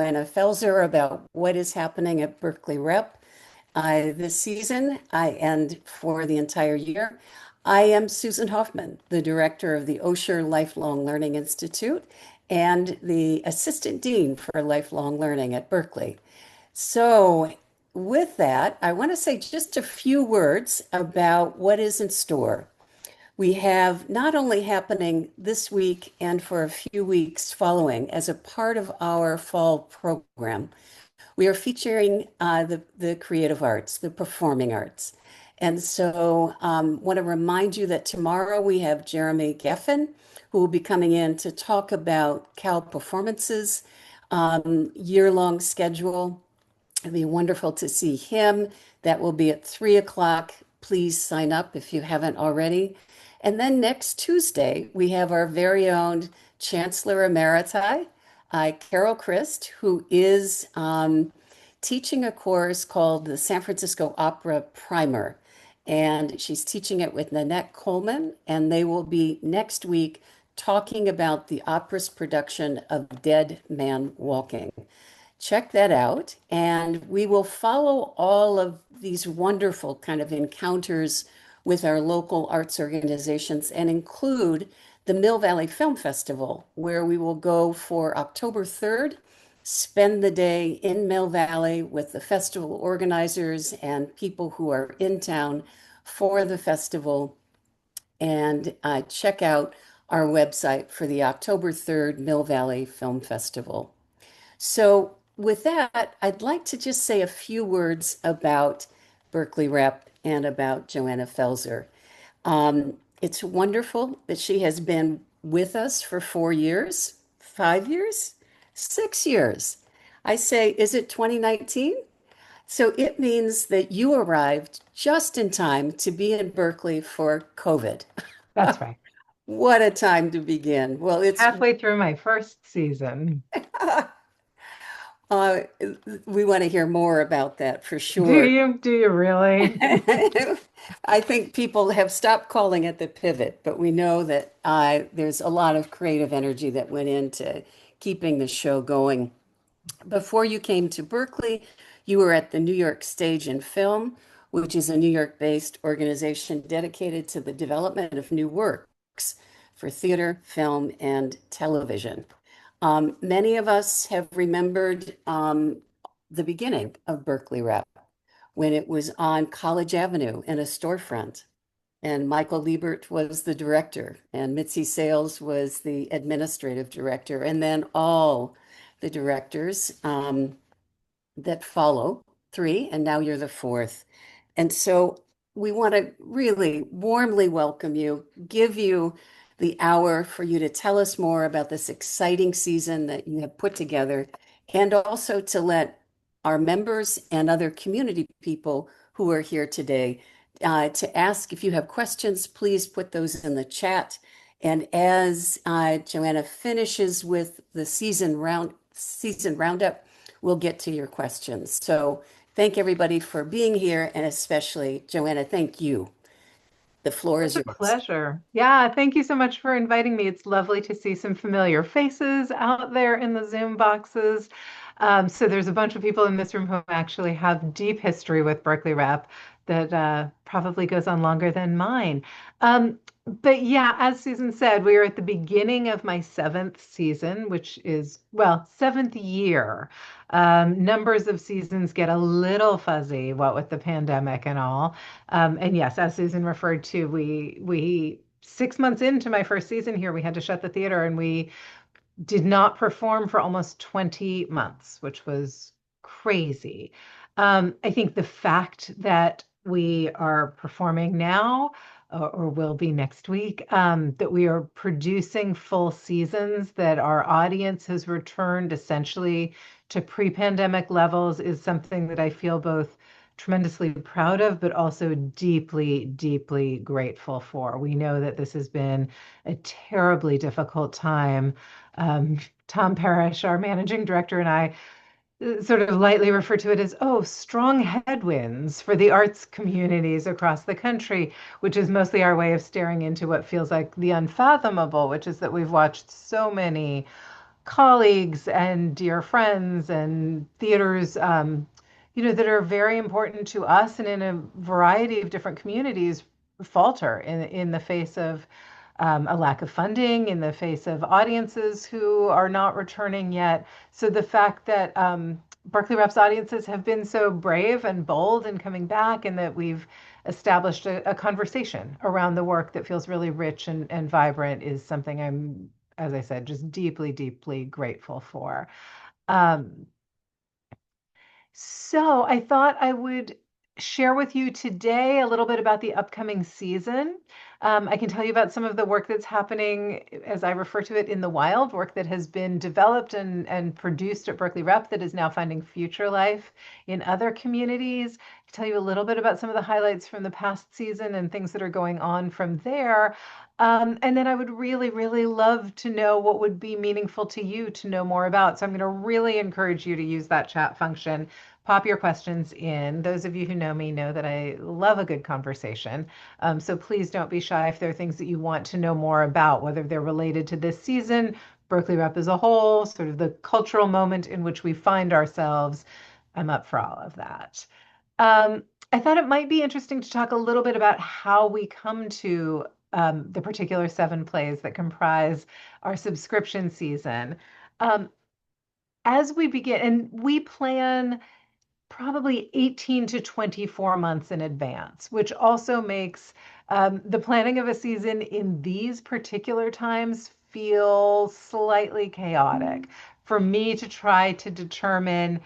Johanna Pfaelzer about what is happening at Berkeley Rep this season and for the entire year. I am Susan Hoffman, the director of the Osher Lifelong Learning Institute and the assistant dean for lifelong learning at Berkeley. So, with that, I want to say just a few words about what is in store. We have not only happening this week and for a few weeks following as a part of our fall program, we are featuring the creative arts, the performing arts. And so want to remind you that tomorrow we have Jeremy Geffen, who will be coming in to talk about Cal Performances year-long schedule. It'd be wonderful to see him. That will be at 3 o'clock. Please sign up if you haven't already. And then next Tuesday, we have our very own Chancellor Emeriti, Carol Christ, who is teaching a course called the San Francisco Opera Primer. And she's teaching it with Nanette Coleman, and they will be next week talking about the opera's production of Dead Man Walking. Check that out. And we will follow all of these wonderful kind of encounters with our local arts organizations and include the Mill Valley Film Festival, where we will go for October 3rd, spend the day in Mill Valley with the festival organizers and people who are in town for the festival. And check out our website for the October 3rd Mill Valley Film Festival. So, with that, I'd like to just say a few words about Berkeley Rep and about Johanna Pfaelzer. It's wonderful that she has been with us for 4 years, 5 years, 6 years. I say, is it 2019? So it means that you arrived just in time to be in Berkeley for COVID. That's right. What a time to begin. Well, it's Halfway through my first season. uh, we want to hear more about that for Do sure. you? Do you really? I think people have stopped calling it the pivot, but we know that there's a lot of creative energy that went into keeping the show going. Before you came to Berkeley, you were at the New York Stage and Film, which is a New York-based organization dedicated to the development of new works for theater, film, and television. Many of us have remembered the beginning of Berkeley Rep when it was on College Avenue in a storefront. And Michael Liebert was the director, and Mitzi Sales was the administrative director, and then all the directors that follow, three, and now you're the fourth. And so we want to really warmly welcome you, give you the hour for you to tell us more about this exciting season that you have put together, and also to let our members and other community people who are here today to ask if you have questions, please put those in the chat. And as Johanna finishes with the season roundup, we'll get to your questions. So thank everybody for being here, and especially Johanna, thank you. The floor is It's a yours. pleasure. Yeah, thank you so much for inviting me. It's lovely to see some familiar faces out there in the Zoom boxes. So there's a bunch of people in this room who actually have deep history with Berkeley Rep that probably goes on longer than mine. But yeah, as Susan said, we are at the beginning of my seventh season, which is, well, seventh year. Numbers of seasons get a little fuzzy, what with the pandemic and all. And yes, as Susan referred to, we 6 months into my first season here, we had to shut the theater and we did not perform for almost 20 months, which was crazy. I think the fact that we are performing now or will be next week, that we are producing full seasons, that our audience has returned essentially to pre-pandemic levels is something that I feel both tremendously proud of, but also deeply, deeply grateful for. We know that this has been a terribly difficult time. Tom Parrish, our managing director, and I sort of lightly refer to it as, oh, strong headwinds for the arts communities across the country, which is mostly our way of staring into what feels like the unfathomable, which is that we've watched so many colleagues and dear friends and theaters, that are very important to us and in a variety of different communities falter in the face of a lack of funding, in the face of audiences who are not returning yet. So the fact that Berkeley Rep's audiences have been so brave and bold in coming back, and that we've established a conversation around the work that feels really rich and vibrant is something I'm, as I said, just deeply, deeply grateful for. Um, so I thought I would share with you today a little bit about the upcoming season. I can tell you about some of the work that's happening, as I refer to it, in the wild, work that has been developed and produced at Berkeley Rep that is now finding future life in other communities. I can tell you a little bit about some of the highlights from the past season and things that are going on from there. And then I would really, really love to know what would be meaningful to you to know more about. So I'm going to really encourage you to use that chat function. Pop your questions in. Those of you who know me know that I love a good conversation. So please don't be shy if there are things that you want to know more about, whether they're related to this season, Berkeley Rep as a whole, sort of the cultural moment in which we find ourselves. I'm up for all of that. I thought it might be interesting to talk a little bit about how we come to the particular 7 plays that comprise our subscription season. Um, as we begin, and we plan probably 18 to 24 months in advance, which also makes the planning of a season in these particular times feel slightly chaotic. For me to try to determine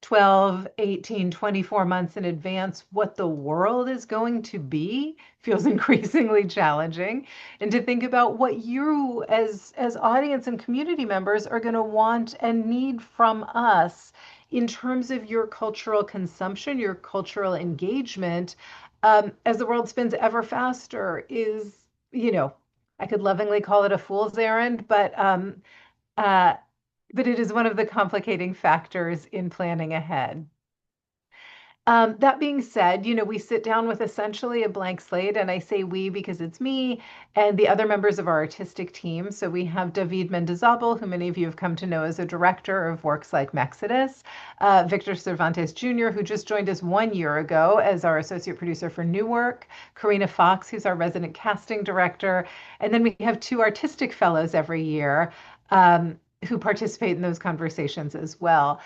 12, 18, 24 months in advance what the world is going to be feels increasingly challenging. And to think about what you as audience and community members are going to want and need from us in terms of your cultural consumption, your cultural engagement, as the world spins ever faster is, I could lovingly call it a fool's errand, uh, but it is one of the complicating factors in planning ahead. That being said, we sit down with essentially a blank slate, and I say we because it's me and the other members of our artistic team. So we have David Mendizabal, who many of you have come to know as a director of works like Mexodus, Victor Cervantes Jr., who just joined us 1 year ago as our associate producer for new work, Karina Fox, who's our resident casting director, and then we have 2 artistic fellows every year who participate in those conversations as well.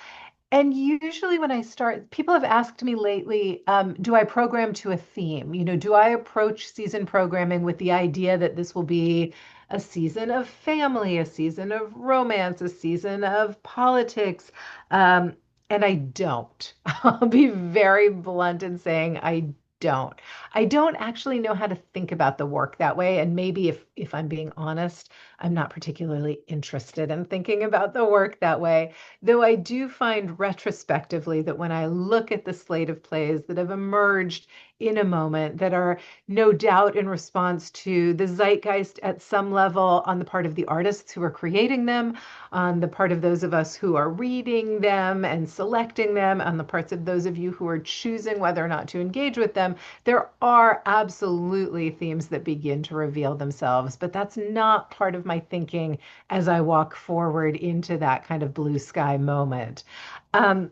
And usually when I start, people have asked me lately, do I program to a theme? Do I approach season programming with the idea that this will be a season of family, a season of romance, a season of politics? Um, and I don't. I'll be very blunt in saying I don't. I don't actually know how to think about the work that way. And maybe if I'm being honest, I'm not particularly interested in thinking about the work that way. Though I do find retrospectively that when I look at the slate of plays that have emerged in a moment that are no doubt in response to the zeitgeist at some level on the part of the artists who are creating them, on the part of those of us who are reading them and selecting them, on the parts of those of you who are choosing whether or not to engage with them, there are absolutely themes that begin to reveal themselves, but that's not part of my thinking as I walk forward into that kind of blue sky moment. Um,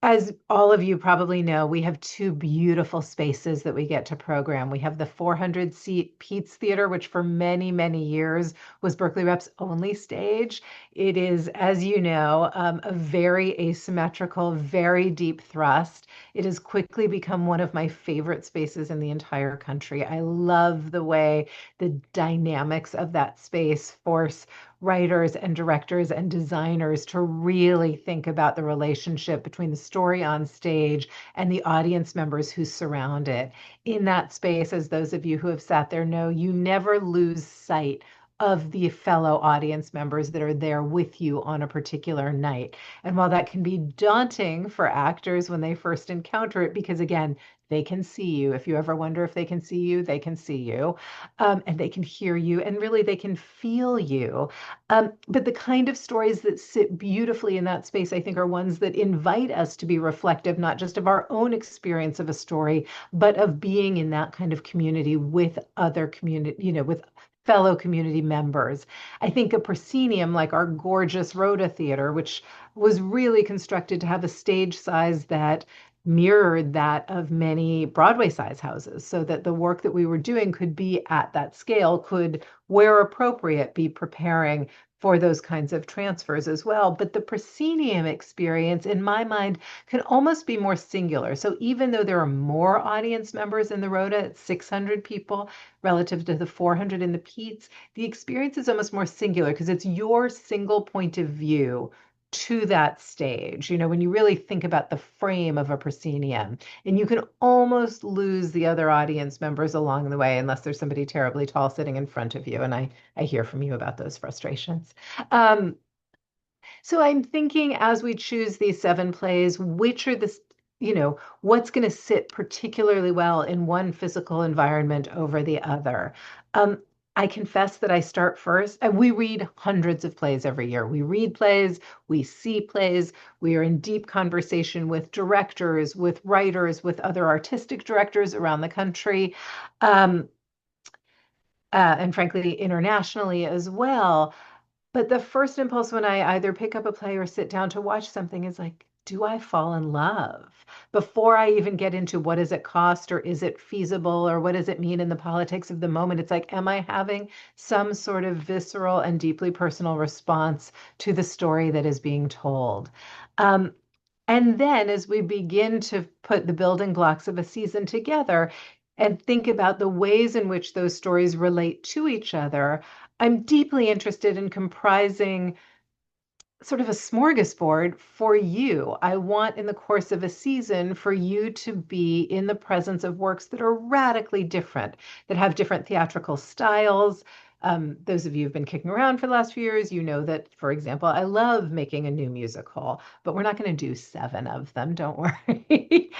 as all of you probably know, we have 2 beautiful spaces that we get to program. We have the 400-seat Pete's Theater, which for many, many years was Berkeley Rep's only stage. It is, as you know, a very asymmetrical, very deep thrust. It has quickly become one of my favorite spaces in the entire country. I love the way the dynamics of that space force writers and directors and designers to really think about the relationship between the story on stage and the audience members who surround it. In that space, as those of you who have sat there know, you never lose sight of the fellow audience members that are there with you on a particular night. And while that can be daunting for actors when they first encounter it, because again, they can see you. If you ever wonder if they can see you, they can see you, and they can hear you, and really they can feel you. But the kind of stories that sit beautifully in that space, I think, are ones that invite us to be reflective, not just of our own experience of a story, but of being in that kind of community with other community, with fellow community members. I think a proscenium, like our gorgeous Rhoda Theater, which was really constructed to have a stage size that mirrored that of many Broadway size houses, so that the work that we were doing could be at that scale, could, where appropriate, be preparing for those kinds of transfers as well. But the proscenium experience, in my mind, can almost be more singular. So even though there are more audience members in the Rhoda, it's 600 people relative to the 400 in the Pete's, the experience is almost more singular because it's your single point of view to that stage. When you really think about the frame of a proscenium, and you can almost lose the other audience members along the way unless there's somebody terribly tall sitting in front of you. And I hear from you about those frustrations. Um, so I'm thinking as we choose these 7 plays, which are what's going to sit particularly well in one physical environment over the other. Um, I confess that I start first, and we read hundreds of plays every year. We read plays, we see plays, we are in deep conversation with directors, with writers, with other artistic directors around the country. Um, and frankly, internationally as well. But the first impulse when I either pick up a play or sit down to watch something is like, do I fall in love? Before I even get into what does it cost, or is it feasible, or what does it mean in the politics of the moment? It's like, am I having some sort of visceral and deeply personal response to the story that is being told? Um, and then as we begin to put the building blocks of a season together and think about the ways in which those stories relate to each other, I'm deeply interested in comprising sort of a smorgasbord for you. I want in the course of a season for you to be in the presence of works that are radically different, that have different theatrical styles. Those of you who've been kicking around for the last few years, you know that, for example, I love making a new musical, but we're not going to do 7 of them, don't worry.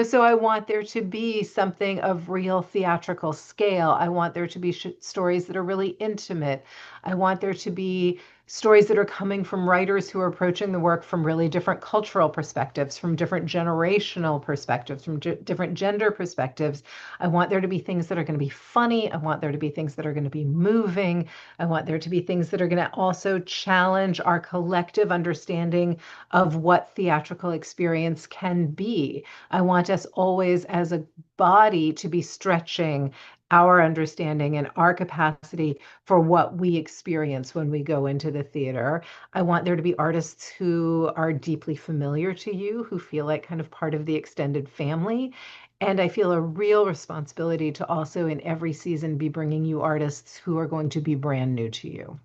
So I want there to be something of real theatrical scale. I want there to be stories that are really intimate. I want there to be stories that are coming from writers who are approaching the work from really different cultural perspectives, from different generational perspectives, from different gender perspectives. I want there to be things that are going to be funny. I want there to be things that are going to be moving. I want there to be things that are going to also challenge our collective understanding of what theatrical experience can be. I want us always as a body to be stretching our understanding and our capacity for what we experience when we go into the theater. I want there to be artists who are deeply familiar to you, who feel like kind of part of the extended family. And I feel a real responsibility to also in every season be bringing you artists who are going to be brand new to you.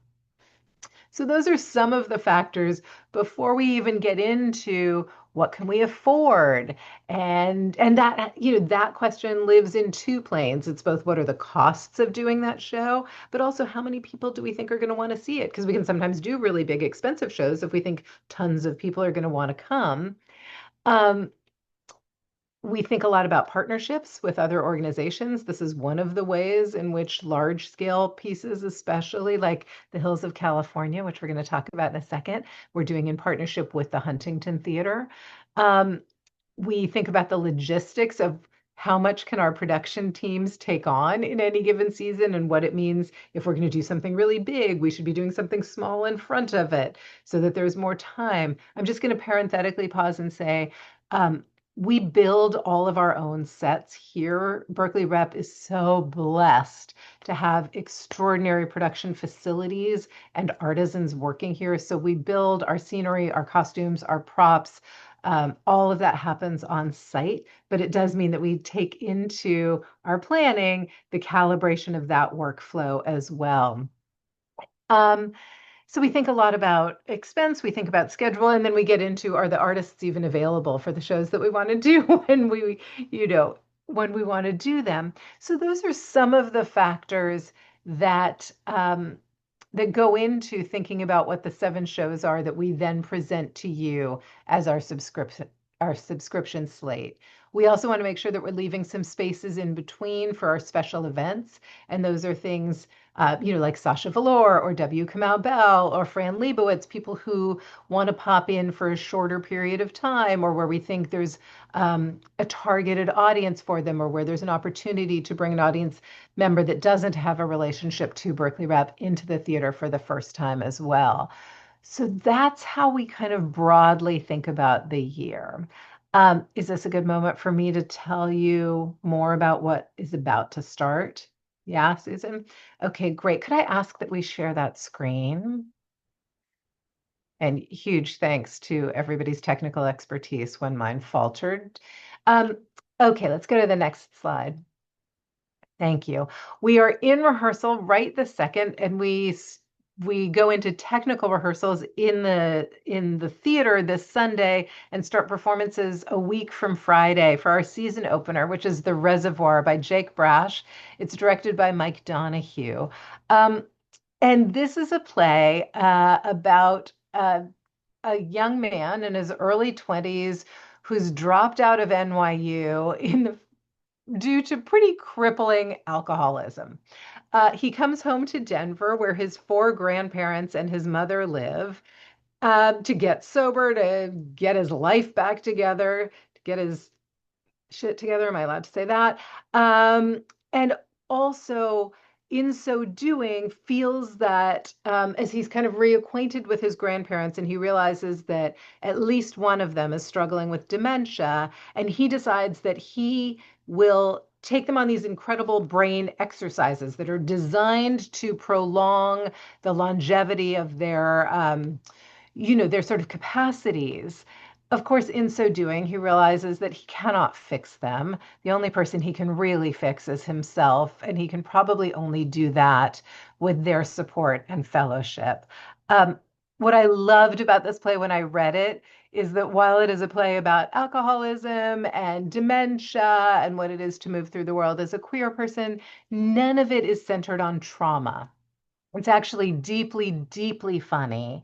So those are some of the factors before we even get into what can we afford? And that, that question lives in 2 planes. It's both what are the costs of doing that show, but also how many people do we think are going to want to see it? Because we can sometimes do really big, expensive shows if we think tons of people are going to want to come. Um, we think a lot about partnerships with other organizations. This is one of the ways in which large scale pieces, especially like the Hills of California, which we're going to talk about in a second, we're doing in partnership with the Huntington Theater. Um, we think about the logistics of how much can our production teams take on in any given season, and what it means if we're going to do something really big, we should be doing something small in front of it so that there's more time. I'm just going to parenthetically pause and say, we build all of our own sets here. Berkeley Rep is so blessed to have extraordinary production facilities and artisans working here. So we build our scenery, our costumes, our props. All of that happens on site, but it does mean that we take into our planning the calibration of that workflow as well. So we think a lot about expense, we think about schedule, and then we get into, are the artists even available for the shows that we want to do when when we want to do them. So those are some of the factors that that go into thinking about what the 7 shows are that we then present to you as our our subscription slate. We also want to make sure that we're leaving some spaces in between for our special events. And those are things, like Sasha Velour or W. Kamau Bell or Fran Lebowitz, people who want to pop in for a shorter period of time, or where we think there's a targeted audience for them, or where there's an opportunity to bring an audience member that doesn't have a relationship to Berkeley Rep into the theater for the first time as well. So that's how we kind of broadly think about the year. Is this a good moment for me to tell you more about what is about to start? Yeah, Susan? Okay, great. Could I ask that we share that screen? And huge thanks to everybody's technical expertise when mine faltered. Um, okay, let's go to the next slide. Thank you. We are in rehearsal right this second, and we go into technical rehearsals in the theater this Sunday and start performances a week from Friday for our season opener, which is The Reservoir by Jake Brash. It's directed by Mike Donahue. And this is a play about a young man in his early 20s who's dropped out of NYU due to pretty crippling alcoholism. He comes home to Denver, where his four grandparents and his mother live, to get sober, to get his life back together, to get his shit together. Am I allowed to say that? And also, in so doing, feels that as he's kind of reacquainted with his grandparents, and he realizes that at least one of them is struggling with dementia, and he decides that he will take them on these incredible brain exercises that are designed to prolong the longevity of their sort of capacities. Of course, in so doing, he realizes that he cannot fix them. The only person he can really fix is himself, and he can probably only do that with their support and fellowship. What I loved about this play when I read it is that while it is a play about alcoholism and dementia and what it is to move through the world as a queer person, none of it is centered on trauma. It's actually deeply, deeply funny.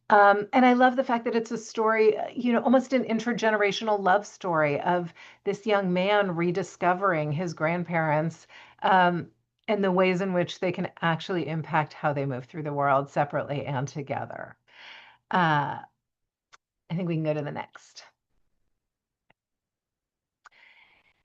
And I love the fact that it's a story, almost an intergenerational love story of this young man rediscovering his grandparents, um, and the ways in which they can actually impact how they move through the world separately and together. Uh, I think we can go to the next.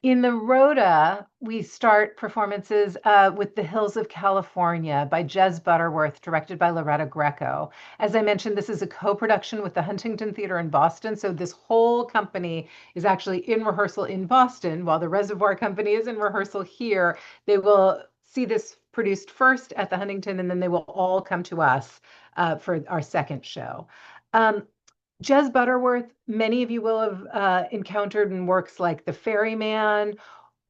In the Rhoda, we start performances with The Hills of California by Jez Butterworth, directed by Loretta Greco. As I mentioned, this is a co-production with the Huntington Theater in Boston. So this whole company is actually in rehearsal in Boston, while the Reservoir Company is in rehearsal here. They will see this produced first at the Huntington, and then they will all come to us for our second show. Jez Butterworth, many of you will have encountered in works like The Ferryman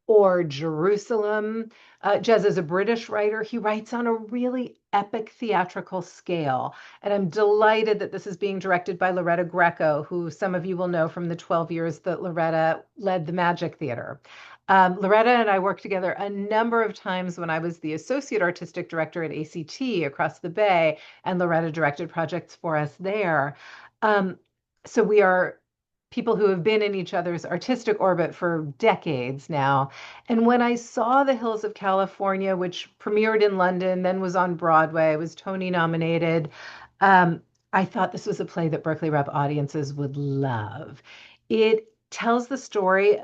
or Jerusalem. Jez is a British writer. He writes on a really epic theatrical scale. And I'm delighted that this is being directed by Loretta Greco, who some of you will know from the 12 years that Loretta led the Magic Theater. Loretta and I worked together a number of times when I was the associate artistic director at ACT across the Bay, and Loretta directed projects for us there. So we are people who have been in each other's artistic orbit for decades now. And when I saw The Hills of California, which premiered in London, then was on Broadway, was Tony nominated, I thought this was a play that Berkeley Rep audiences would love. It tells the story,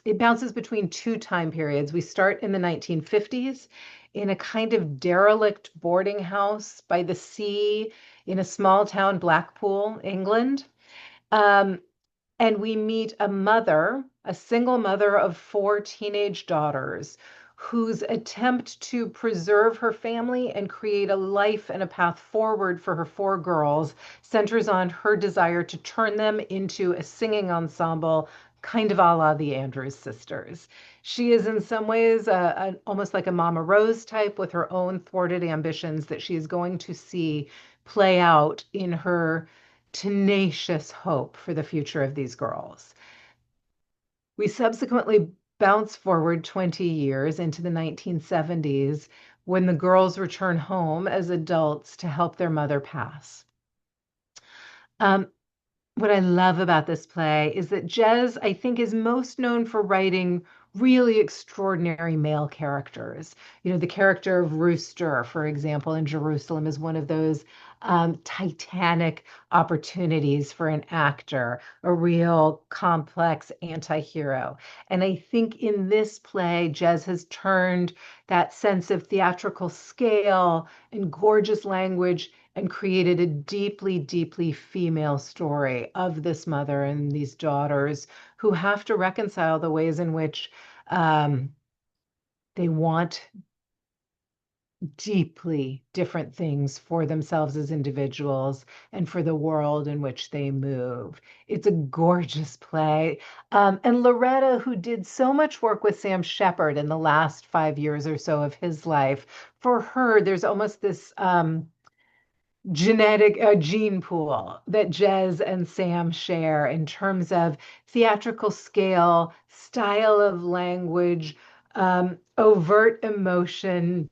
it bounces between two time periods. We start in the 1950s in a kind of derelict boarding house by the sea in a small town, Blackpool, England. Um, and we meet a mother, a single mother of four teenage daughters, whose attempt to preserve her family and create a life and a path forward for her four girls centers on her desire to turn them into a singing ensemble, kind of a la the Andrews Sisters. She is in some ways almost like a Mama Rose type with her own thwarted ambitions that she is going to see play out in her tenacious hope for the future of these girls. We subsequently bounce forward 20 years into the 1970s when the girls return home as adults to help their mother pass. Um, what I love about this play is that Jez, I think, is most known for writing really extraordinary male characters. The character of Rooster, for example, in Jerusalem is one of those titanic opportunities for an actor, a real complex anti-hero. And I think in this play, Jez has turned that sense of theatrical scale and gorgeous language and created a deeply, deeply female story of this mother and these daughters who have to reconcile the ways in which um, they want deeply different things for themselves as individuals and for the world in which they move. It's a gorgeous play. And Loretta, who did so much work with Sam Shepard in the last 5 years or so of his life, for her, there's almost this genetic gene pool that Jez and Sam share in terms of theatrical scale, style of language, overt emotion.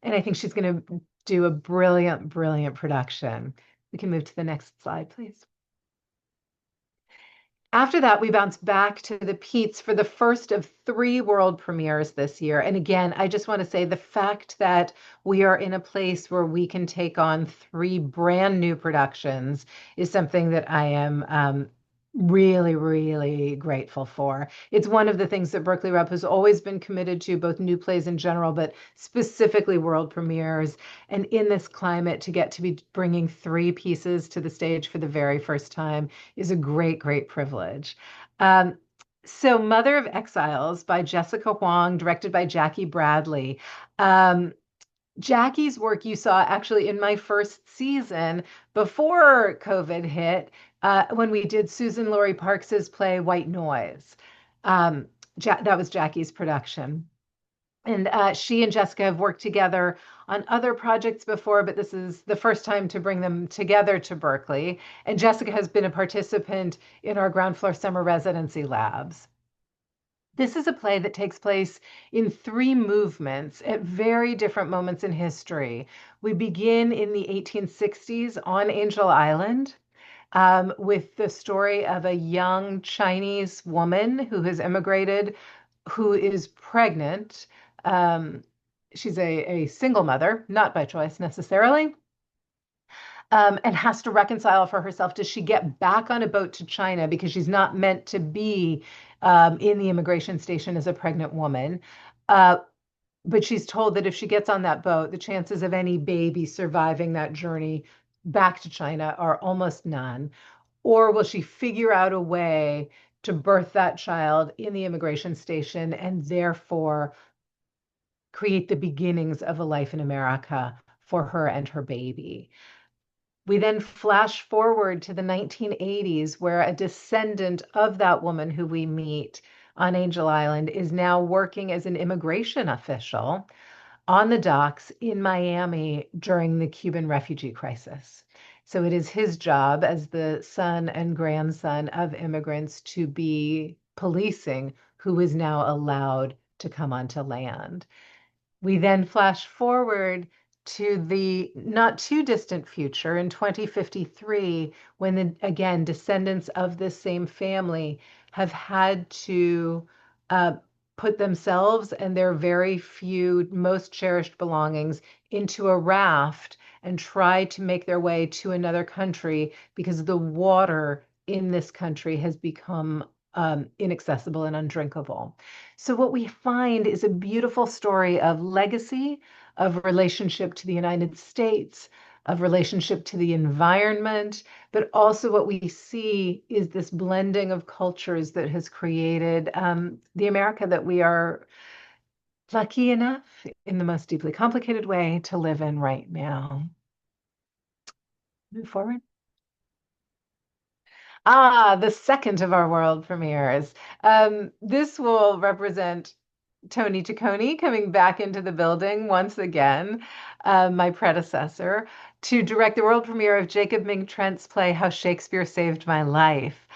And I think she's going to do a brilliant, brilliant production. We can move to the next slide, please. After that, we bounced back to the Pete's for the first of 3 world premieres this year. And again, I just want to say the fact that we are in a place where we can take on 3 brand new productions is something that I am really, really grateful for. It's one of the things that Berkeley Rep has always been committed to, both new plays in general, but specifically world premieres. And in this climate, to get to be bringing 3 pieces to the stage for the very first time is a great, great privilege. Um, so, Mother of Exiles by Jessica Huang, directed by Jackie Bradley. Um, Jackie's work you saw actually in my first season before COVID hit, when we did Susan Laurie Parks's play White Noise. Um, that was Jackie's production. And she and Jessica have worked together on other projects before, but this is the first time to bring them together to Berkeley. And Jessica has been a participant in our ground floor summer residency labs. This is a play that takes place in 3 movements at very different moments in history. We begin in the 1860s on Angel Island, with the story of a young Chinese woman who has immigrated, who is pregnant. Um, she's a single mother, not by choice necessarily, and has to reconcile for herself. Does she get back on a boat to China because she's not meant to be in the immigration station as a pregnant woman? Uh, but she's told that if she gets on that boat, the chances of any baby surviving that journey back to China are almost none. Or will she figure out a way to birth that child in the immigration station and therefore create the beginnings of a life in America for her and her baby? We then flash forward to the 1980s, where a descendant of that woman who we meet on Angel Island is now working as an immigration official on the docks in Miami during the Cuban refugee crisis. So it is his job as the son and grandson of immigrants to be policing who is now allowed to come onto land. We then flash forward to the not too distant future in 2053, when again, descendants of this same family have had to uh, put themselves and their very few most cherished belongings into a raft and try to make their way to another country because the water in this country has become inaccessible and undrinkable. So, what we find is a beautiful story of legacy, of relationship to the United States, of relationship to the environment, but also what we see is this blending of cultures that has created the America that we are lucky enough, in the most deeply complicated way, to live in right now. Move forward. The second of our world premieres. This will represent Tony Taccone coming back into the building once again, my predecessor, to direct the world premiere of Jacob Ming Trent's play How Shakespeare Saved My Life.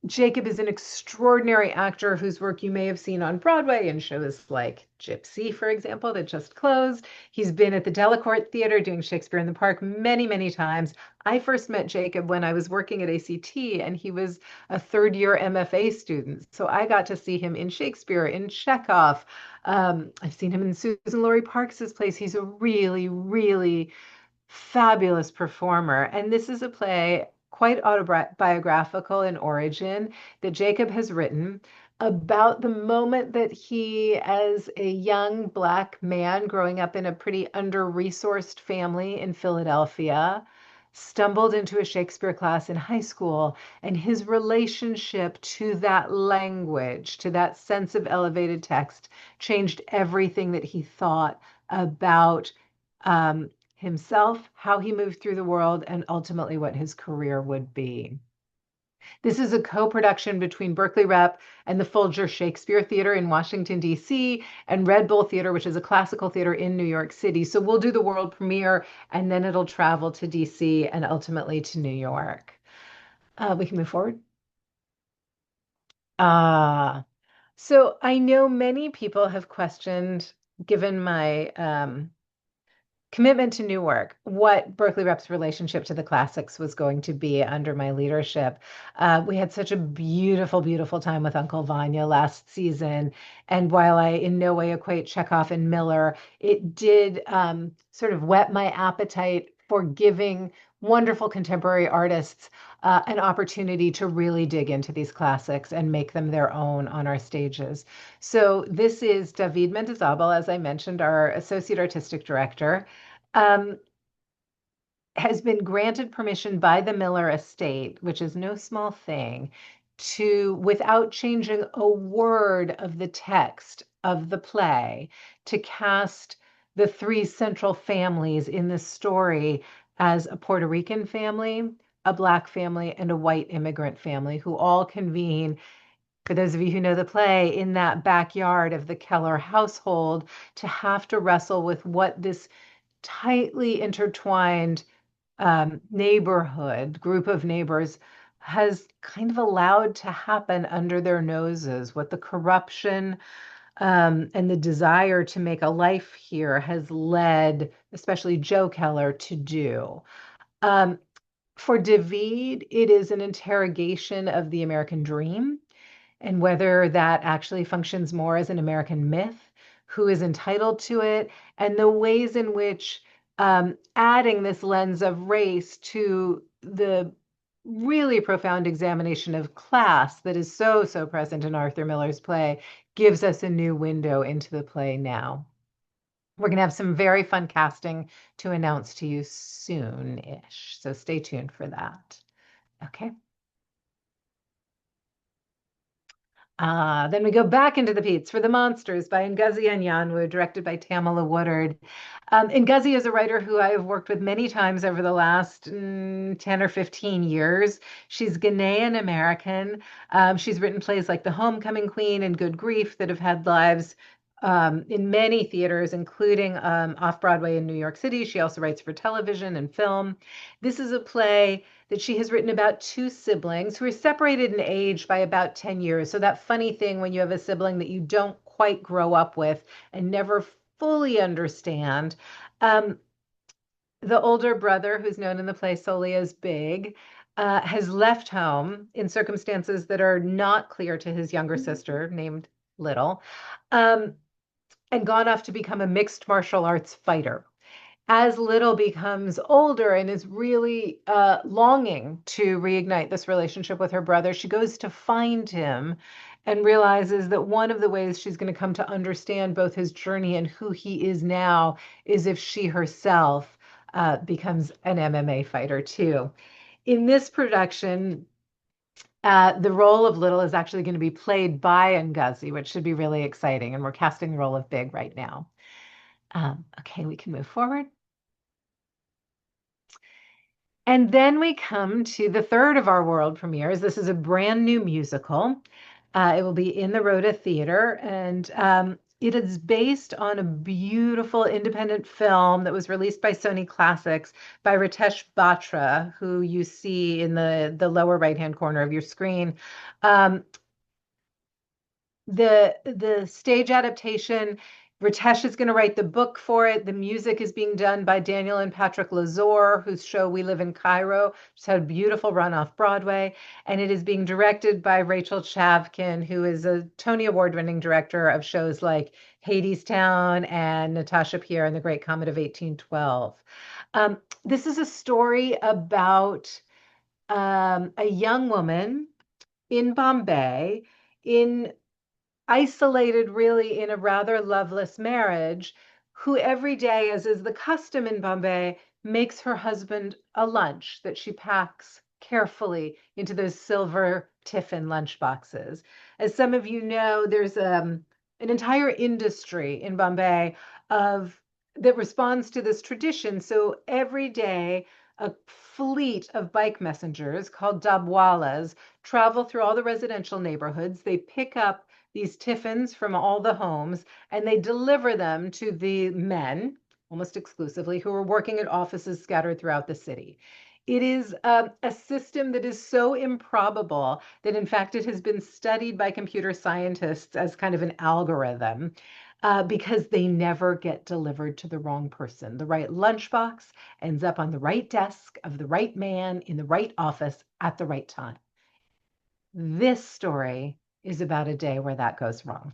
Jacob is an extraordinary actor whose work you may have seen on Broadway in shows like Gypsy, for example, that just closed. He's been at the Delacorte Theater doing Shakespeare in the Park many, many times. I first met Jacob when I was working at ACT, and he was a third year MFA student. So I got to see him in Shakespeare, in Chekhov. I've seen him in Susan Laurie Parks' plays. He's a really, really fabulous performer. And this is a play quite autobiographical in origin that Jacob has written about the moment that he, as a young Black man growing up in a pretty under-resourced family in Philadelphia, stumbled into a Shakespeare class in high school, and his relationship to that language, to that sense of elevated text, changed everything that he thought about um, himself, how he moved through the world, and ultimately what his career would be. This is a co-production between Berkeley Rep and the Folger Shakespeare Theater in Washington, D.C., and Red Bull Theater, which is a classical theater in New York City. So we'll do the world premiere, and then it'll travel to D.C. and ultimately to New York. We can move forward. Uh, so I know many people have questioned, given my commitment to new work, what Berkeley Rep's relationship to the classics was going to be under my leadership. We had such a beautiful, beautiful time with Uncle Vanya last season. And while I in no way equate Chekhov and Miller, it did sort of whet my appetite for giving wonderful contemporary artists an opportunity to really dig into these classics and make them their own on our stages. So this is David Mendizabal, as I mentioned, our Associate Artistic Director, um, has been granted permission by the Miller estate, which is no small thing, to, without changing a word of the text of the play, to cast the three central families in the story as a Puerto Rican family, a Black family, and a white immigrant family who all convene, for those of you who know the play, in that backyard of the Keller household to have to wrestle with what this tightly intertwined neighborhood, group of neighbors, has kind of allowed to happen under their noses, what the corruption and the desire to make a life here has led, especially Joe Keller, to do. Um, for David, it is an interrogation of the American dream and whether that actually functions more as an American myth, who is entitled to it, and the ways in which adding this lens of race to the really profound examination of class that is so, so present in Arthur Miller's play gives us a new window into the play now. We're going to have some very fun casting to announce to you soon-ish, so stay tuned for that. Okay. Then we go back into the Peats for the Monsters by Ngozi Anyanwu, directed by Tamala Woodard. Ngozi is a writer who I have worked with many times over the last 10 or 15 years. She's Ghanaian American. She's written plays like The Homecoming Queen and Good Grief that have had lives in many theaters, including off Broadway in New York City. She also writes for television and film. This is a play that she has written about two siblings who are separated in age by about 10 years. So that funny thing when you have a sibling that you don't quite grow up with and never fully understand. The older brother, who's known in the play solely as Big, has left home in circumstances that are not clear to his younger sister, named Little, and gone off to become a mixed martial arts fighter. As Little becomes older and is really longing to reignite this relationship with her brother, she goes to find him and realizes that one of the ways she's going to come to understand both his journey and who he is now is if she herself becomes an MMA fighter too. In this production, the role of Little is actually going to be played by Ngozi, which should be really exciting. And we're casting the role of Big right now. Okay, we can move forward. And then we come to the third of our world premieres. This is a brand new musical. It will be in the Rhoda Theater. And It is based on a beautiful independent film that was released by Sony Classics by Ritesh Batra, who you see in the lower right-hand corner of your screen. Um, the stage adaptation, Ritesh is going to write the book for it. The music is being done by Daniel and Patrick Lazor, whose show We Live in Cairo just had a beautiful run off Broadway. And it is being directed by Rachel Chavkin, who is a Tony Award-winning director of shows like Hadestown and Natasha Pierre and the Great Comet of 1812. This is a story about a young woman in Bombay in isolated really in a rather loveless marriage, who every day, as is the custom in Bombay, makes her husband a lunch that she packs carefully into those silver tiffin lunch boxes. As some of you know, there's an entire industry in Bombay of that responds to this tradition. So every day, a fleet of bike messengers called dabwalas travel through all the residential neighborhoods. They pick up these tiffins from all the homes and they deliver them to the men, almost exclusively, who are working at offices scattered throughout the city. It is a system that is so improbable that, in fact, it has been studied by computer scientists as kind of an algorithm because they never get delivered to the wrong person. The right lunchbox ends up on the right desk of the right man in the right office at the right time. This story is about a day where that goes wrong.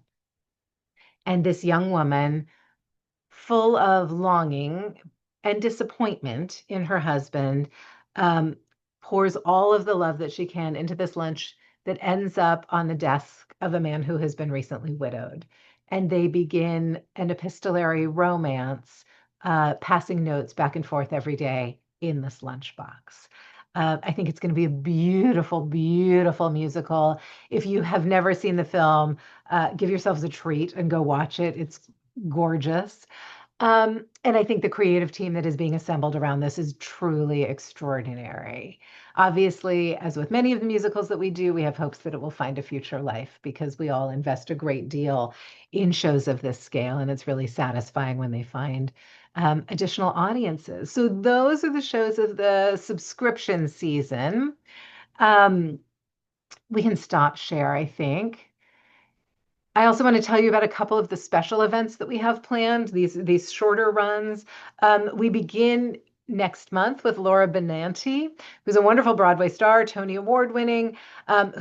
And this young woman, full of longing and disappointment in her husband, um, pours all of the love that she can into this lunch that ends up on the desk of a man who has been recently widowed. And they begin an epistolary romance, passing notes back and forth every day in this lunchbox. I think it's going to be a beautiful, beautiful musical. If you have never seen the film, give yourselves a treat and go watch it. It's gorgeous. And I think the creative team that is being assembled around this is truly extraordinary. Obviously, as with many of the musicals that we do, we have hopes that it will find a future life because we all invest a great deal in shows of this scale, and it's really satisfying when they find additional audiences. So those are the shows of the subscription season. Um, we can stop share, I think. I also want to tell you about a couple of the special events that we have planned, these shorter runs. We begin next month with Laura Benanti, who's a wonderful Broadway star, Tony Award winning,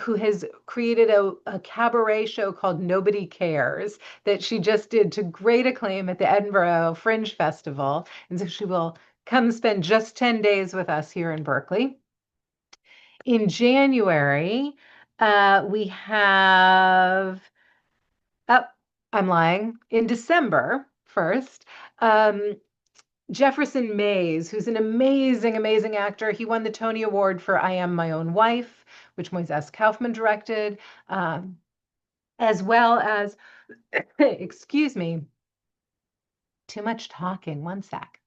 who has created a cabaret show called Nobody Cares that she just did to great acclaim at the Edinburgh Fringe Festival. And so she will come spend just 10 days with us here in Berkeley. In January, we have Oh, I'm lying. In December 1st, Jefferson Mays, who's an amazing, amazing actor. He won the Tony Award for I Am My Own Wife, which Moises Kaufman directed, as well as, excuse me, too much talking, one sec.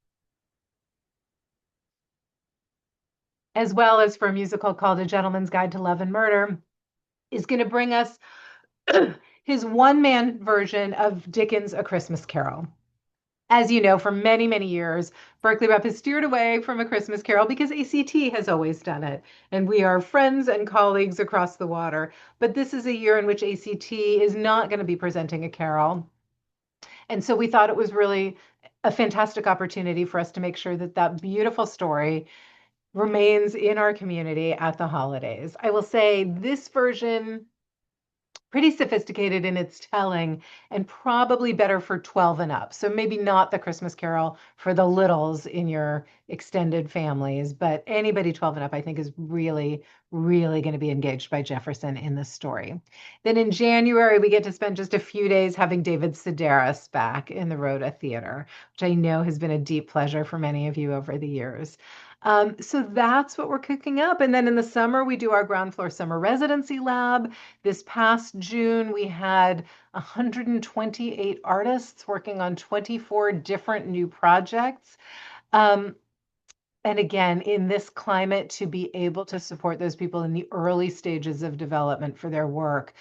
As well as for a musical called A Gentleman's Guide to Love and Murder, is going to bring us his one-man version of Dickens' A Christmas Carol. As you know, for many, many years, Berkeley Rep has steered away from A Christmas Carol because ACT has always done it. And we are friends and colleagues across the water. But this is a year in which ACT is not going to be presenting a carol. And so we thought it was really a fantastic opportunity for us to make sure that that beautiful story remains in our community at the holidays. I will say this version pretty sophisticated in its telling and probably better for 12 and up. So maybe not the Christmas Carol for the littles in your extended families, but anybody 12 and up, I think, is really, really going to be engaged by Jefferson in this story. Then in January, we get to spend just a few days having David Sedaris back in the Rhoda Theater, which I know has been a deep pleasure for many of you over the years. So that's what we're cooking up. And then in the summer, we do our ground floor summer residency lab. This past June, we had 128 artists working on 24 different new projects. And again, in this climate, to be able to support those people in the early stages of development for their work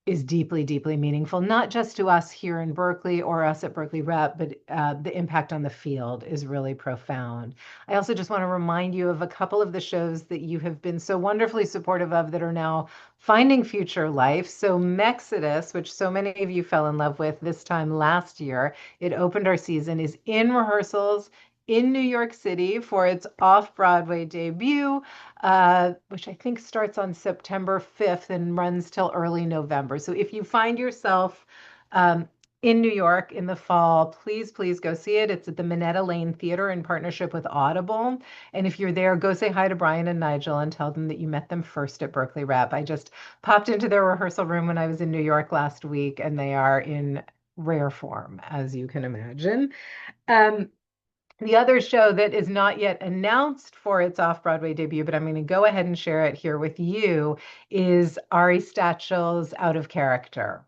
is deeply, deeply meaningful, not just to us here in Berkeley or us at Berkeley Rep, but the impact on the field is really profound. I also just want to remind you of a couple of the shows that you have been so wonderfully supportive of that are now finding future life. So Mexodus, which so many of you fell in love with this time last year, it opened our season, is in rehearsals in New York City for its off-Broadway debut, which I think starts on September 5th and runs till early November. So if you find yourself in New York in the fall, please, please go see it. It's at the Minetta Lane Theater in partnership with Audible. And if you're there, go say hi to Brian and Nigel and tell them that you met them first at Berkeley Rep. I just popped into their rehearsal room when I was in New York last week, and they are in rare form, as you can imagine. Um, the other show that is not yet announced for its off-Broadway debut, but I'm going to go ahead and share it here with you, is Ari Stachel's Out of Character,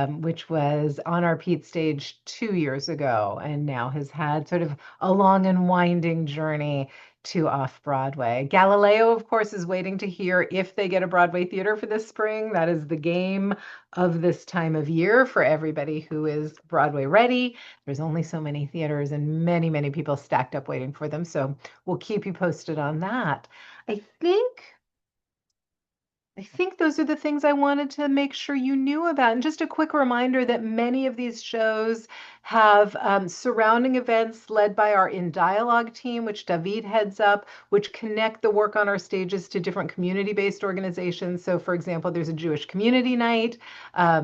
which was on our Pete stage 2 years ago and now has had sort of a long and winding journey to off-Broadway. Galileo, of course, is waiting to hear if they get a Broadway theater for this spring. That is the game of this time of year for everybody who is Broadway ready. There's only so many theaters and many, many people stacked up waiting for them. So we'll keep you posted on that. I think I think those are the things I wanted to make sure you knew about. And just a quick reminder that many of these shows have surrounding events led by our In Dialogue team, which David heads up, which connect the work on our stages to different community-based organizations. So, for example, there's a Jewish community night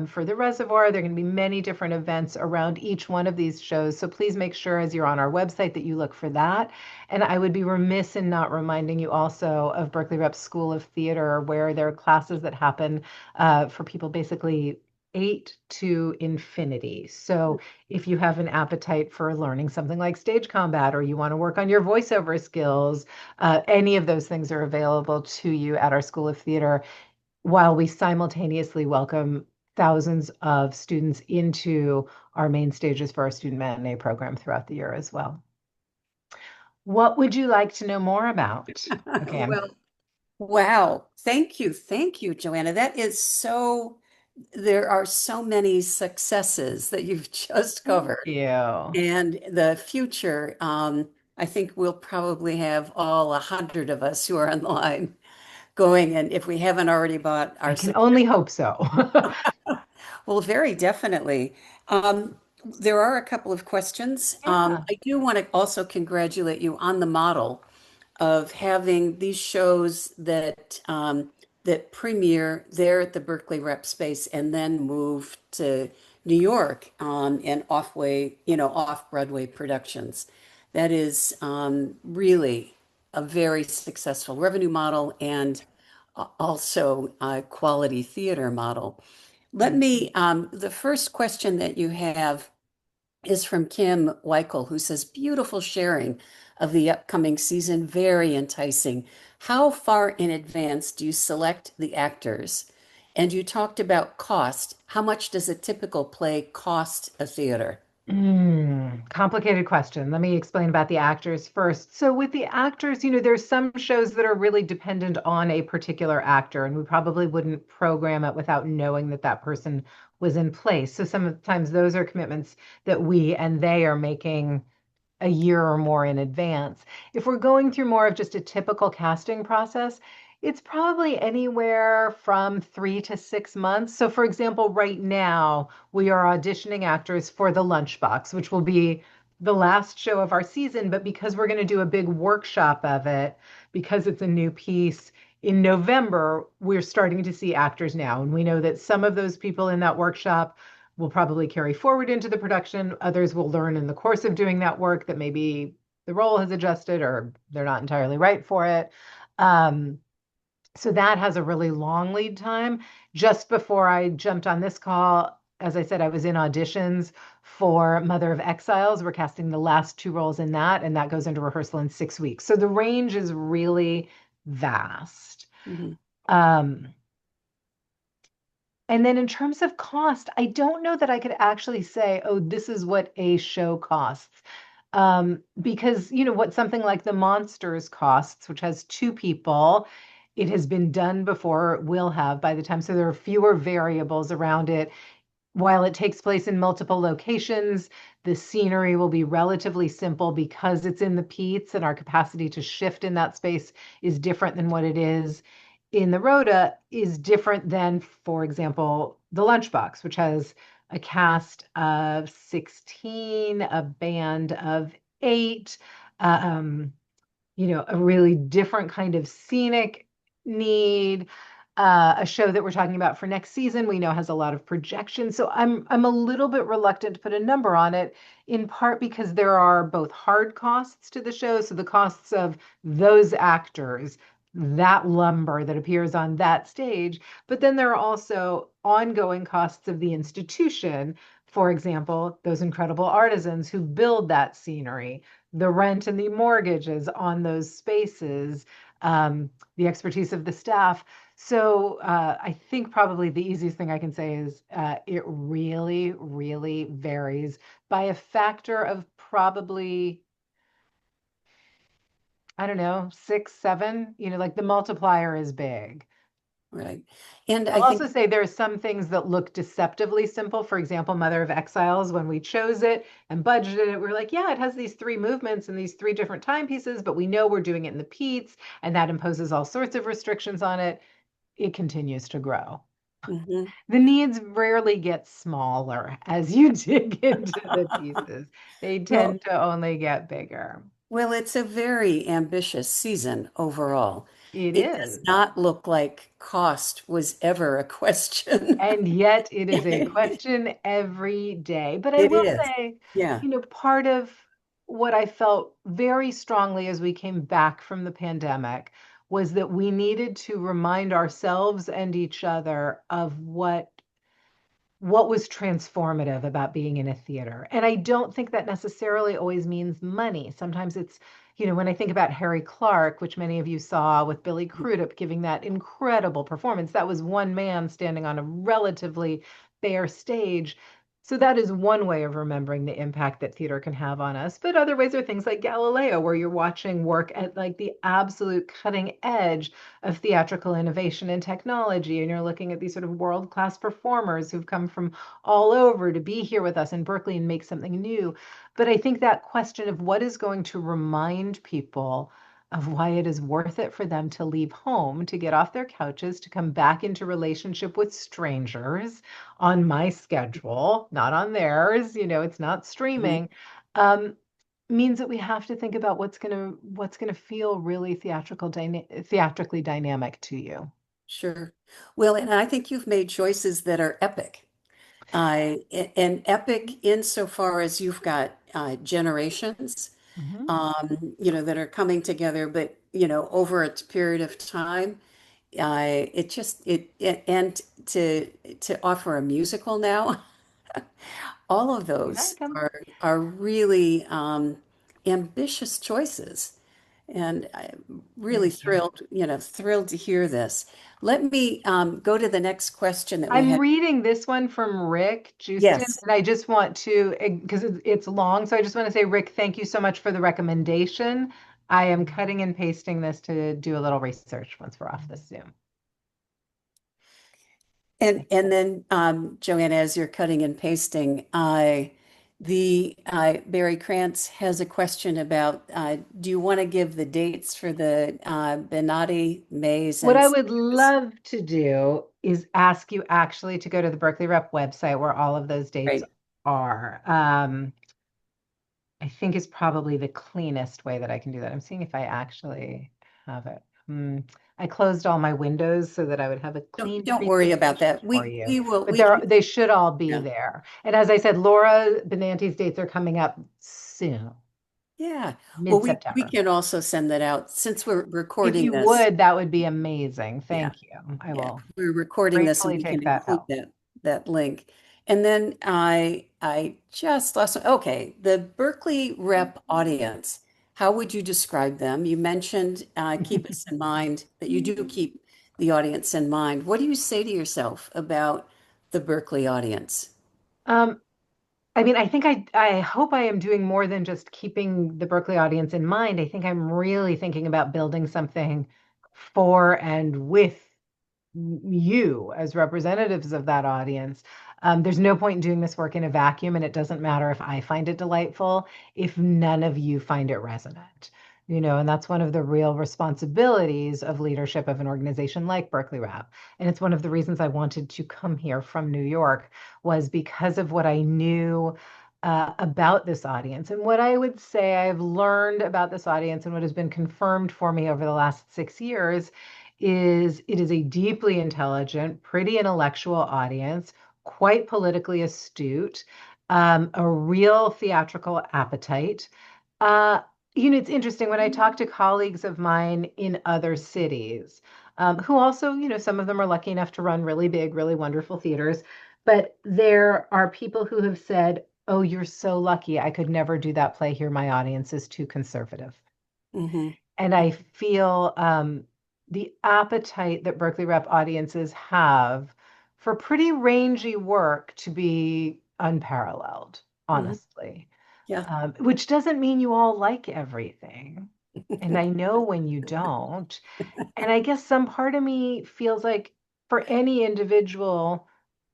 for the Reservoir. There are going to be many different events around each one of these shows. So please make sure as you're on our website that you look for that. And I would be remiss in not reminding you also of Berkeley Rep School of Theater, where there are classes that happen for people basically 8 to infinity. So if you have an appetite for learning something like stage combat, or you want to work on your voiceover skills, any of those things are available to you at our School of Theater, while we simultaneously welcome thousands of students into our main stages for our student matinee program throughout the year as well. What would you like to know more about? Okay, Well, wow. Thank you. Thank you, Joanna. There are so many successes that you've just thank covered. you. And the future, I think we'll probably have all 100 of us who are online going. And if we haven't already bought I our can only subscription, hope so. well, very definitely. Um, there are a couple of questions. Yeah. I do want to also congratulate you on the model of having these shows that premiere there at the Berkeley Rep space and then move to New York and off Broadway productions. That is really a very successful revenue model and also a quality theater model. Thank you. The first question that you have is from Kim Weichel, who says, beautiful sharing of the upcoming season, very enticing. How far in advance do you select the actors? And you talked about cost. How much does a typical play cost a theater? Complicated question. Let me explain about the actors first. So with the actors, there's some shows that are really dependent on a particular actor, and we probably wouldn't program it without knowing that that person was in place. So sometimes those are commitments that we and they are making a year or more in advance. If we're going through more of just a typical casting process, it's probably anywhere from 3 to 6 months. So, for example, right now we are auditioning actors for The Lunchbox, which will be the last show of our season. But because we're going to do a big workshop of it, because it's a new piece, in November, we're starting to see actors now. And we know that some of those people in that workshop will probably carry forward into the production. Others will learn in the course of doing that work that maybe the role has adjusted or they're not entirely right for it. Um, so that has a really long lead time. Just before I jumped on this call, as I said, I was in auditions for Mother of Exiles. We're casting the last two roles in that, and that goes into rehearsal in 6 weeks. So the range is really vast. Mhm. Um, and then in terms of cost, I don't know that I could actually say, oh, this is what a show costs. Because, what something like The Monsters costs, which has two people, it has been done before, it will have by the time. So there are fewer variables around it. While it takes place in multiple locations, the scenery will be relatively simple because it's in the Peats and our capacity to shift in that space is different than what it is in the Rhoda is different than, for example, the Lunchbox, which has a cast of 16, a band of 8, um, a really different kind of scenic need. A show that we're talking about for next season, we know has a lot of projection. So I'm a little bit reluctant to put a number on it, in part because there are both hard costs to the show, so the costs of those actors, that lumber that appears on that stage, but then there are also ongoing costs of the institution. For example, those incredible artisans who build that scenery, the rent and the mortgages on those spaces, the expertise of the staff. So I think probably the easiest thing I can say is it really, really varies by a factor of probably, I don't know, 6, 7, like the multiplier is big. Right. And I'll I also think, say there are some things that look deceptively simple. For example, Mother of Exiles, when we chose it and budgeted it, we are like, yeah, it has these 3 movements and these 3 different timepieces, but we know we're doing it in the Peats, and that imposes all sorts of restrictions on it. It continues to grow. mhm. The needs rarely get smaller as you dig into the pieces. They Well, tend to only get bigger. well, it's a very ambitious season overall. It It does is. not look like cost was ever a question. And yet it is a question every day. But I It will is. say, Yeah. part of what I felt very strongly as we came back from the pandemic was that we needed to remind ourselves and each other of what was transformative about being in a theater. And I don't think that necessarily always means money. Sometimes it's, when I think about Harry Clark, which many of you saw with Billy Crudup giving that incredible performance, that was one man standing on a relatively bare stage. So that is one way of remembering the impact that theater can have on us. But other ways are things like Galileo, where you're watching work at like the absolute cutting edge of theatrical innovation and technology. And you're looking at these sort of world-class performers who've come from all over to be here with us in Berkeley and make something new. But I think that question of what is going to remind people of why it is worth it for them to leave home, to get off their couches, to come back into relationship with strangers on my schedule, not on theirs, it's not Mhm. streaming. Um, Means that we have to think about what's gonna feel really theatrically dynamic to you. Sure. Well, and I think you've made choices that are epic. And epic insofar as you've got generations, Mhm. that are coming together, but, over a period of time. It just and to offer a musical now, all of Yeah, those come. are really ambitious choices, and I'm really Thank you. thrilled to hear this. Let me go to the next question that we I'm had. reading this one from Rick Justin, Yes. and I just want to, because it's long, so I just want to say, Rick, thank you so much for the recommendation. I am cutting and pasting this to do a little research once we're off this Zoom. And then Joanna, as you're cutting and pasting, the Barry Krantz has a question about do you want to give the dates for the Benatti, Mays, What and I would Sanders? love to do is ask you actually to go to the Berkeley Rep website where all of those dates Right. are. I think is probably the cleanest way that I can do that. I'm seeing if I actually have it. I closed all my windows so that I would have a Don't clean don't worry about presentation that. for We you. we will But we can they should all be yeah. there. And as I said, Laura Benanti's dates are coming up soon, Yeah. Well, we mid-September. can also send that out since we're If recording you this. would, that would be amazing. Yeah. Thank you. I Yeah, will we're recording this and gratefully we can take that include help. that link. And then I just lost okay, the Berkeley rep audience. How would you describe them? You mentioned keep us in mind that you do keep the audience in mind. What do you say to yourself about the Berkeley audience? Um, I mean, I think I hope I am doing more than just keeping the Berkeley audience in mind. I think I'm really thinking about building something for and with you as representatives of that audience. There's no point in doing this work in a vacuum, and it doesn't matter if I find it delightful if none of you find it resonant. And that's one of the real responsibilities of leadership of an organization like Berkeley Rep. And it's one of the reasons I wanted to come here from New York was because of what I knew about this audience. And what I would say I've learned about this audience and what has been confirmed for me over the last 6 years is it is a deeply intelligent, pretty intellectual audience, quite politically astute, a real theatrical appetite. Uh, it's interesting when I talk to colleagues of mine in other cities, who also, some of them are lucky enough to run really big, really wonderful theaters, but there are people who have said, "Oh, you're so lucky. I could never do that play here. My audience is too conservative." Hmm. And I feel the appetite that Berkeley Rep audiences have for pretty rangy work to be unparalleled, Hmm. honestly. Yeah. Which doesn't mean you all like everything. And I know when you don't. And I guess some part of me feels like for any individual,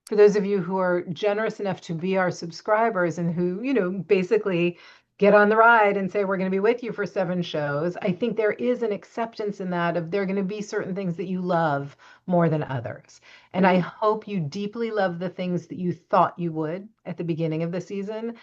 for those of you who are generous enough to be our subscribers and who, basically get on the ride and say, we're going to be with you for 7 shows, I think there is an acceptance in that of there are going to be certain things that you love more than others. And I Hmm. hope you deeply love the things that you thought you would at the beginning of the season.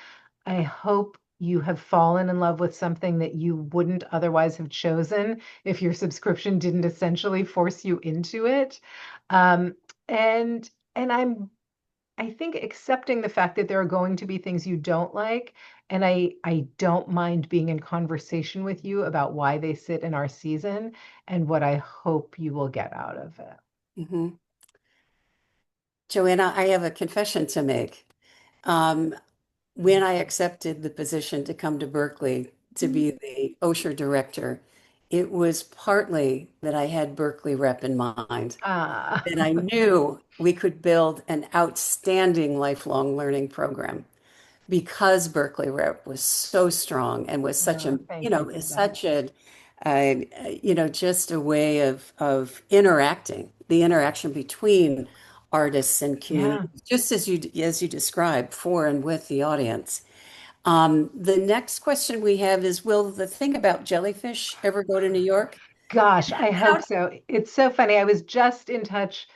I hope you have fallen in love with something that you wouldn't otherwise have chosen if your subscription didn't essentially force you into it. Um, and and I think accepting the fact that there are going to be things you don't like, and I don't mind being in conversation with you about why they sit in our season and what I hope you will get out of it. Hmm. Joanna, I have a confession to make. Um, when I accepted the position to come to Berkeley to be the Osher director, it was partly that I had Berkeley Rep in mind, Ah, that I knew we could build an outstanding lifelong learning program because Berkeley Rep was so strong and was such oh, a, thank you for is that. such a, just a way of interacting, the interaction between artists and Yeah. communities, just as you described, for and with the audience. The next question we have is, will the thing about jellyfish ever go to New York? Gosh, I hope How, so. It's so funny. I was just in touch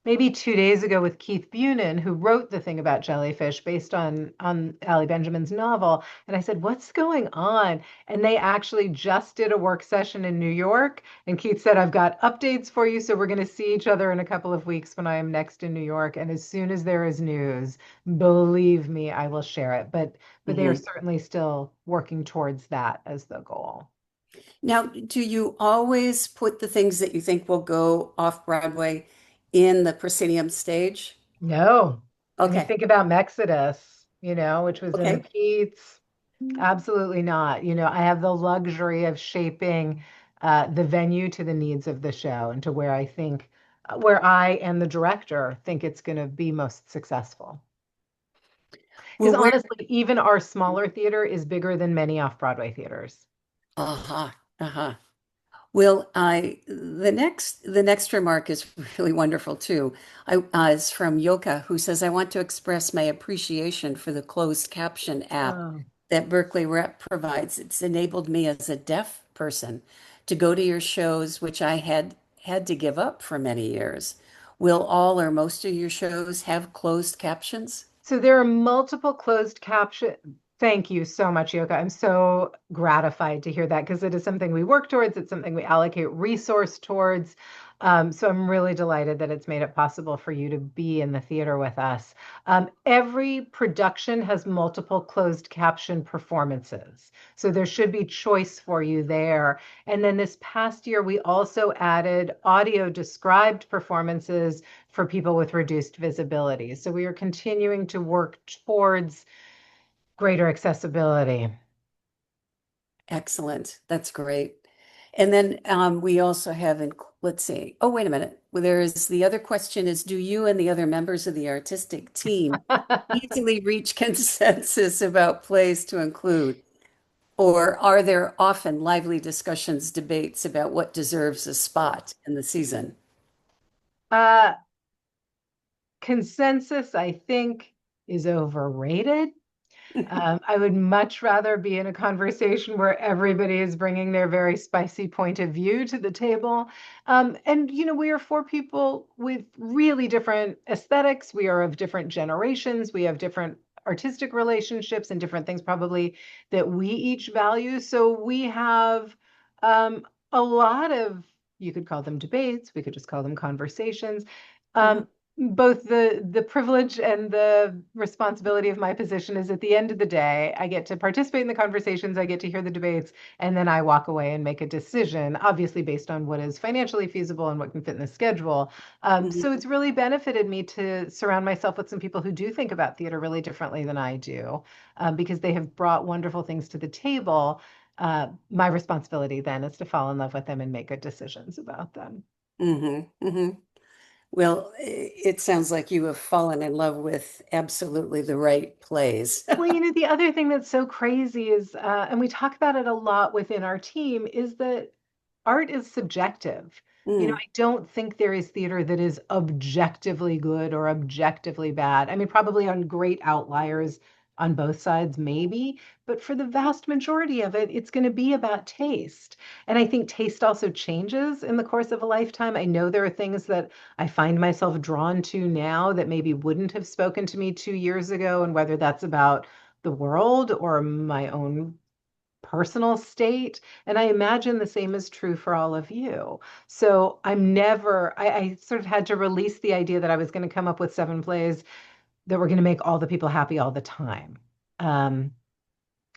maybe 2 days ago with Keith Bunin, who wrote the thing about jellyfish based on Ali Benjamin's novel. And I said, "What's going on?" And they actually just did a work session in New York. And Keith said, "I've got updates for you. So we're going to see each other in a couple of weeks when I am next in New York. And as soon as there is news, believe me, I will share it." But they are Mhm. certainly still working towards that as the goal. Now, do you always put the things that you think will go off Broadway in the proscenium stage? No. When you Okay. think about Exodus, which was in the Okay. Pete's, absolutely not. I have the luxury of shaping the venue to the needs of the show and to where where I and the director think it's going to be most successful. Because Well, where? honestly, even our smaller theater is bigger than many off-Broadway theaters. Uh-huh. Uh-huh. Well, the next remark is really wonderful too. It's from Yoka, who says, "I want to express my appreciation for the closed caption app Oh. that Berkeley Rep provides. It's enabled me as a deaf person to go to your shows, which I had to give up for many years. Will all or most of your shows have closed captions?" So there are multiple closed caption. Thank you so much, Yoga. I'm so gratified to hear that because it is something we work towards. It's something we allocate resource towards. So I'm really delighted that it's made it possible for you to be in the theater with us. Every production has multiple closed caption performances. So there should be choice for you there. And then this past year, we also added audio described performances for people with reduced visibility. So we are continuing to work towards greater accessibility. Excellent. That's great. And then we also have, let's see. Oh, wait a minute. Well, there is the other question is, do you and the other members of the artistic team easily reach consensus about plays to include? Or are there often lively discussions, debates about what deserves a spot in the season? Uh, Consensus, I think, is overrated. I would much rather be in a conversation where everybody is bringing their very spicy point of view to the table. And, we are four people with really different aesthetics. We are of different generations. We have different artistic relationships and different things probably that we each value. So we have a lot of, you could call them debates, we could just call them conversations. Mhm, Um, Both the privilege and the responsibility of my position is at the end of the day, I get to participate in the conversations, I get to hear the debates, and then I walk away and make a decision, obviously based on what is financially feasible and what can fit in the schedule. So mhm, it's really benefited me to surround myself with some people who do think about theater really differently than I do, because they have brought wonderful things to the table. My responsibility then is to fall in love with them and make good decisions about them. mhm, mhm. Well, it sounds like you have fallen in love with absolutely the right plays. Well, the other thing that's so crazy is, and we talk about it a lot within our team, is that art is subjective. Mm, I don't think there is theater that is objectively good or objectively bad. I mean, probably on great outliers on both sides, maybe, but for the vast majority of it, it's going to be about taste. And I think taste also changes in the course of a lifetime. I know there are things that I find myself drawn to now that maybe wouldn't have spoken to me 2 years ago, and whether that's about the world or my own personal state. And I imagine the same is true for all of you. So I sort of had to release the idea that I was going to come up with 7 plays that were going to make all the people happy all the time. Um,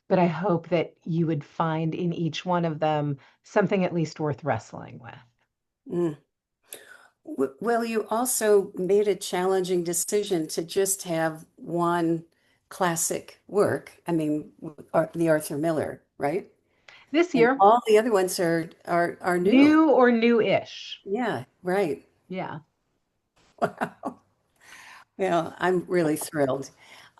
but I hope that you would find in each one of them something at least worth wrestling with. mm. Well, you also made a challenging decision to just have one classic work. I mean, the Arthur Miller, right? This And year, all the other ones are new. new or new-ish. Yeah, right. Yeah. Wow. Well, I'm really thrilled.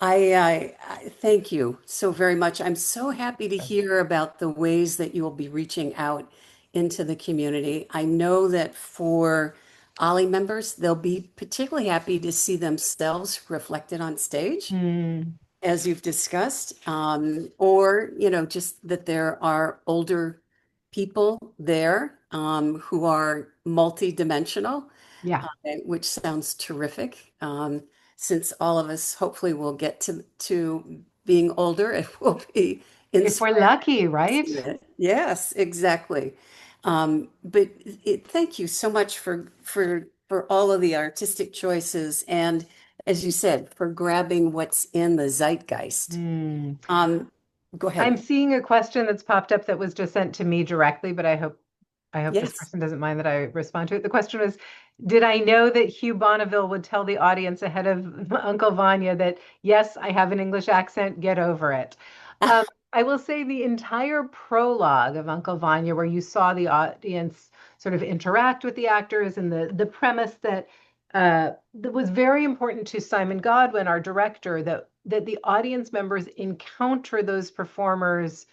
I thank you so very much. I'm so happy to hear about the ways that you will be reaching out into the community. I know that for Ollie members, they'll be particularly happy to see themselves reflected on stage, Hmm. as you've discussed, or, just that there are older people there who are multidimensional, Yeah. which sounds terrific. Since all of us hopefully will get to being older, it will be If we're inspiring lucky, to right? see it. Yes, exactly. But thank you so much for all of the artistic choices and, as you said, for grabbing what's in the zeitgeist. Hmm. Um, Go I'm ahead. seeing a question that's popped up that was just sent to me directly, but I hope this Yes. person doesn't mind that I respond to it. The question was, did I know that Hugh Bonneville would tell the audience ahead of Uncle Vanya that, yes, I have an English accent, get over it? Um, I will say the entire prologue of Uncle Vanya, where you saw the audience sort of interact with the actors, and the premise that was very important to Simon Godwin, our director, that the audience members encounter those performers,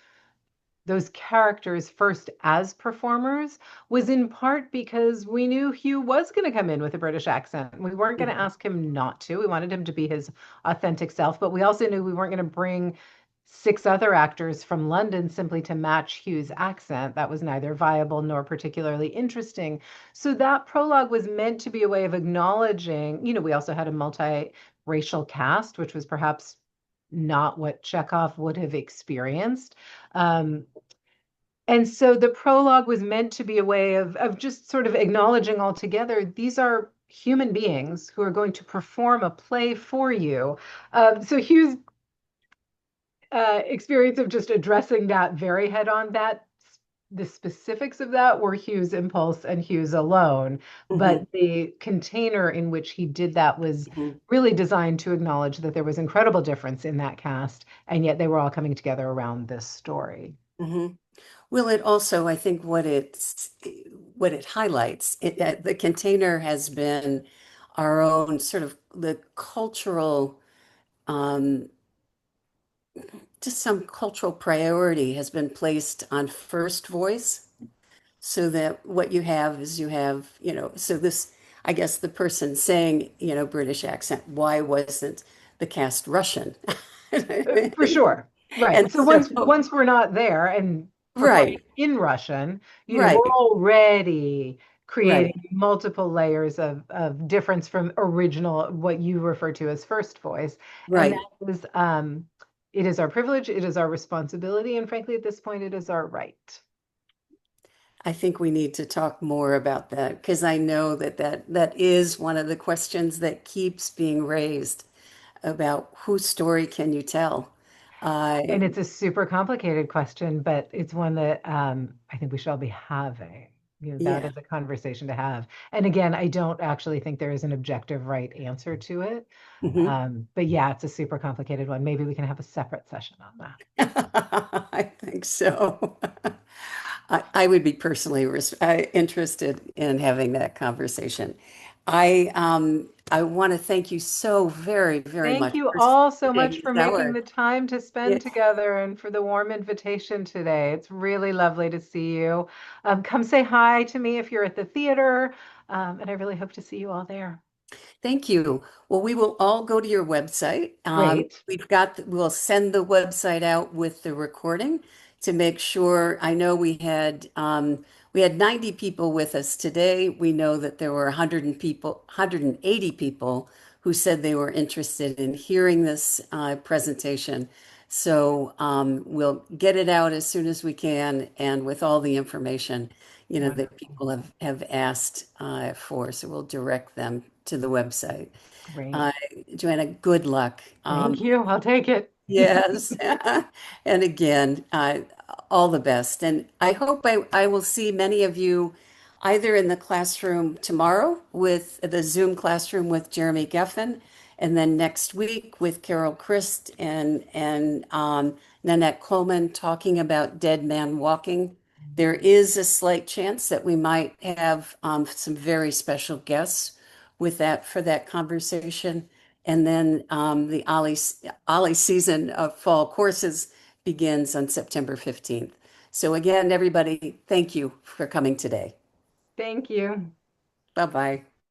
those characters first as performers, was in part because we knew Hugh was going to come in with a British accent. We weren't going to Mhm, ask him not to. We wanted him to be his authentic self, but we also knew we weren't going to bring 6 other actors from London simply to match Hugh's accent. That was neither viable nor particularly interesting. So that prologue was meant to be a way of acknowledging, we also had a multi-racial cast, which was perhaps not what Chekhov would have experienced. Um, and so the prologue was meant to be a way of just sort of acknowledging altogether these are human beings who are going to perform a play for you. So Hugh's experience of just addressing that very head on, that the specifics of that were Hugh's impulse and Hugh's alone, but mhm, the container in which he did that was mhm, really designed to acknowledge that there was incredible difference in that cast, and yet they were all coming together around this story. mhm. Well, it also, I think what it highlights, the container has been our own sort of the cultural um, just some cultural priority has been placed on first voice so that what you have is you have, so this, I guess the person saying, British accent, why wasn't the cast Russian? For sure. Right. And So so, once we're not there and performing right, in Russian, we're right, already creating right, multiple layers of difference from original, what you refer to as first voice. And right. that is it is our privilege, it is our responsibility, and frankly, at this point, it is our right. I think we need to talk more about that because I know that is one of the questions that keeps being raised about whose story can you tell? Uh, And it's a super complicated question, but it's one that I think we should all be having. That yeah. is a conversation to have. And again, I don't actually think there is an objective right answer to it. Mhm. But yeah, it's a super complicated one. Maybe we can have a separate session on that. I think so. I would be personally interested in having that conversation. I want to thank you so very, very Thank much you for all so much spending for this making hour. the time to Yeah. spend together and for the warm invitation today. It's really lovely to see you. Come say hi to me if you're at the theater, and I really hope to see you all there. Thank you. Well, we will all go to your website. Great. We'll send the website out with the recording to make sure. I know we had 90 people with us today. We know that there were 180 people who said they were interested in hearing this presentation. So we'll get it out as soon as we can and with all the information, that Wonderful. people have asked for. So we'll direct them to the website. Great. Uh, Joanna, good luck. Thank you. I'll take it. Yes. And again, all the best. And I hope I will see many of you either in the classroom tomorrow with the Zoom classroom with Jeremy Geffen, and then next week with Carol Christ and Nanette Coleman talking about Dead Man Walking. There is a slight chance that we might have some very special guests with that for that conversation. And then the Ollie season of fall courses begins on September 15th. So again, everybody, thank you for coming today. Thank you. Bye-bye.